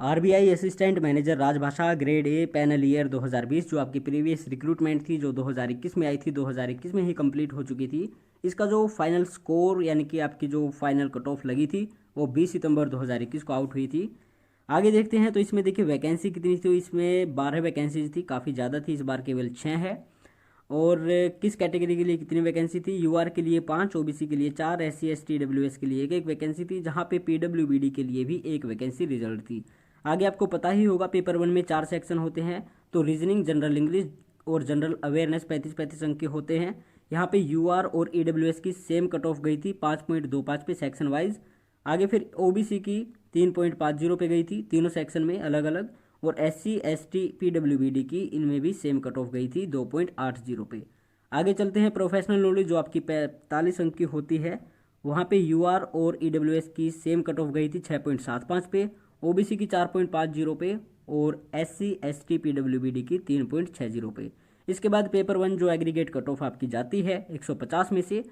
RBI assistant manager राजभाषा grade A panel year 2020 जो आपकी प्रीवियस रिक्रूटमेंट थी जो 2021 में आई थी, 2021 में ही कंप्लीट हो चुकी थी। इसका जो फाइनल स्कोर यानी कि आपकी जो फाइनल कट ऑफ लगी थी वो 20 सितंबर 2021 को आउट हुई थी। आगे देखते हैं तो इसमें देखिए वैकेंसी कितनी थी। इसमें 12 वैकेंसीज थी, काफ़ी ज़्यादा थी, इस बार केवल 6 है। और किस कैटेगरी के लिए कितनी वैकेंसी थी? यूआर के लिए 5, ओबीसी के लिए 4, एससी एसटी डब्ल्यूएस के लिए एक वैकेंसी थी, जहाँ पे पीडब्ल्यूबीडी के लिए भी एक वैकेंसी रिजल्ट थी। आगे आपको पता ही होगा पेपर 1 में 4 सेक्शन होते हैं, तो रीजनिंग, जनरल इंग्लिश और जनरल अवेयरनेस 35-35 अंक के होते हैं। यहाँ पे यूआर और ईडब्ल्यूएस की सेम कट ऑफ गई थी 5.25 पे सेक्शन वाइज। आगे फिर ओबीसी की 3.50 पे गई थी तीनों सेक्शन में अलग अलग, और एससी एसटी पीडब्ल्यूबीडी की इनमें भी सेम कट ऑफ गई थी 2.80 पे। आगे चलते हैं प्रोफेशनल नॉलेज जो आपकी 45 अंक की होती है। वहाँ पे यूआर और ईडब्ल्यूएस की सेम कट ऑफ गई थी 6.75 पे, ओबीसी की 4.50 पे और एससी एसटी पीडब्ल्यूबीडी की 3.60 पे। इसके बाद पेपर 1 जो एग्रीगेट कट ऑफ आपकी जाती है 150 में से,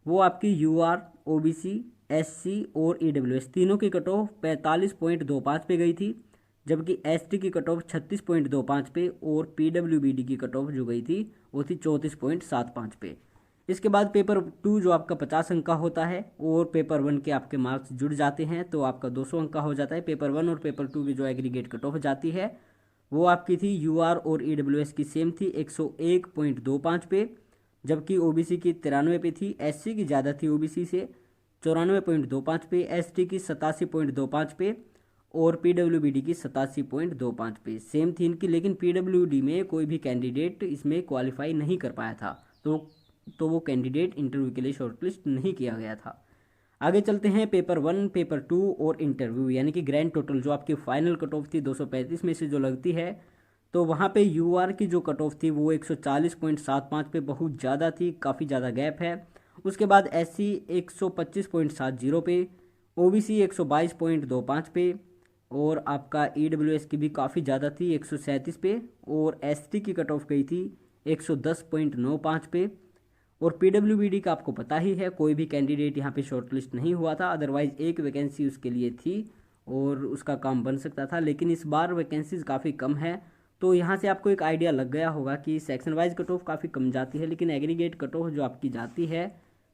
वो आपकी यूआर, ओबीसी, एससी और ईडब्ल्यूएस तीनों की कट ऑफ 45.25 पे गई थी, जबकि एसटी की कट ऑफ 36.25 पे और पीडब्ल्यूबीडी की कट ऑफ जो गई थी वो थी 34.75 पे। इसके बाद पेपर 2 जो आपका 50 अंक का होता है और पेपर 1 के आपके मार्क्स जुड़ जाते हैं तो आपका 200 अंक का हो जाता है। पेपर 1 और पेपर 2 की जो एग्रीगेट कट ऑफ जाती है वो आपकी थी यूआर और ईडब्ल्यूएस की सेम थी 101.25 पे, जबकि ओबीसी की 93 पे थी, एससी की ज़्यादा थी ओबीसी से 94.25 पे, एसटी की 87.25 पे और पीडब्ल्यूबीडी की 87.25 पे सेम थी इनकी। लेकिन पीडब्ल्यूडी में कोई भी कैंडिडेट इसमें क्वालिफाई नहीं कर पाया था, तो वो कैंडिडेट इंटरव्यू के लिए शॉर्टलिस्ट नहीं किया गया था। आगे चलते हैं पेपर 1, पेपर 2 और इंटरव्यू यानी कि ग्रैंड टोटल जो आपकी फाइनल कट ऑफ थी 235 में से जो लगती है, तो वहाँ पे यूआर की जो कट ऑफ थी वो 140.75 पे बहुत ज़्यादा थी, काफ़ी ज़्यादा गैप है। उसके बाद एससी 125.70 पे, ओबीसी 122.25 पे और आपका ईडब्ल्यूएस की भी काफ़ी ज़्यादा थी 137 पे, और एसटी की कट ऑफ गई थी 110.95 पे। और पीडब्ल्यूबीडी का आपको पता ही है, कोई भी कैंडिडेट यहाँ पे शॉर्टलिस्ट नहीं हुआ था, अदरवाइज एक वैकेंसी उसके लिए थी और उसका काम बन सकता था। लेकिन इस बार वैकेंसीज काफ़ी कम है, तो यहाँ से आपको एक आइडिया लग गया होगा कि सेक्शन वाइज कट ऑफ काफ़ी कम जाती है, लेकिन एग्रीगेट कट ऑफ जो आपकी जाती है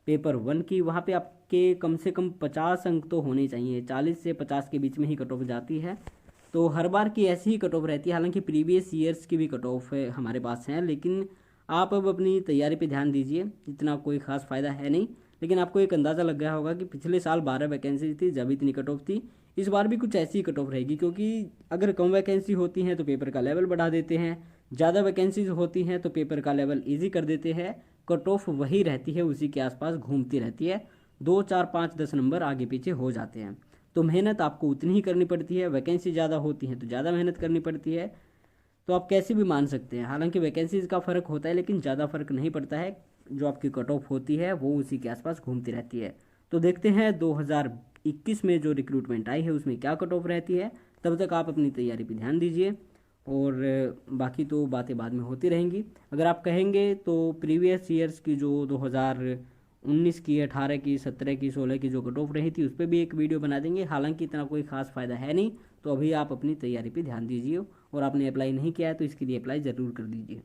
पेपर 1 की, वहाँ पे आपके कम से कम 50 अंक तो होने चाहिए, 40 से 50 के बीच में ही कट ऑफ जाती है। तो हर बार की ऐसी ही कट ऑफ रहती है। हालांकि प्रीवियस ईयर्स की भी कट ऑफ हमारे पास हैं, लेकिन आप अब अपनी तैयारी पे ध्यान दीजिए, इतना कोई खास फ़ायदा है नहीं। लेकिन आपको एक अंदाज़ा लग गया होगा कि पिछले साल 12 वैकेंसी थी जब इतनी कट ऑफ थी, इस बार भी कुछ ऐसी ही कट ऑफ रहेगी, क्योंकि अगर कम वैकेंसी होती हैं तो पेपर का लेवल बढ़ा देते हैं, ज़्यादा वैकेंसीज होती हैं तो पेपर का लेवल ईजी कर देते हैं। कट ऑफ वही रहती है, उसी के आसपास घूमती रहती है, 2, 4, 5, 10 नंबर आगे पीछे हो जाते हैं। तो मेहनत आपको उतनी ही करनी पड़ती है, वैकेंसी ज़्यादा होती है तो ज़्यादा मेहनत करनी पड़ती है। तो आप कैसे भी मान सकते हैं, हालांकि वैकेंसीज का फ़र्क होता है लेकिन ज़्यादा फ़र्क नहीं पड़ता है, जो आपकी कट ऑफ होती है वो उसी के आसपास घूमती रहती है। तो देखते हैं 2021 में जो रिक्रूटमेंट आई है उसमें क्या कट ऑफ रहती है। तब तक आप अपनी तैयारी पर ध्यान दीजिए और बाकी तो बातें बाद में होती रहेंगी। अगर आप कहेंगे तो प्रीवियस ईयर्स की जो 2019 की, 18 की, 17 की, 16 की जो कट ऑफ रही थी उस पर भी एक वीडियो बना देंगे। हालांकि इतना कोई खास फ़ायदा है नहीं, तो अभी आप अपनी तैयारी पे ध्यान दीजिए और आपने अप्लाई नहीं किया है तो इसके लिए अप्लाई ज़रूर कर दीजिए।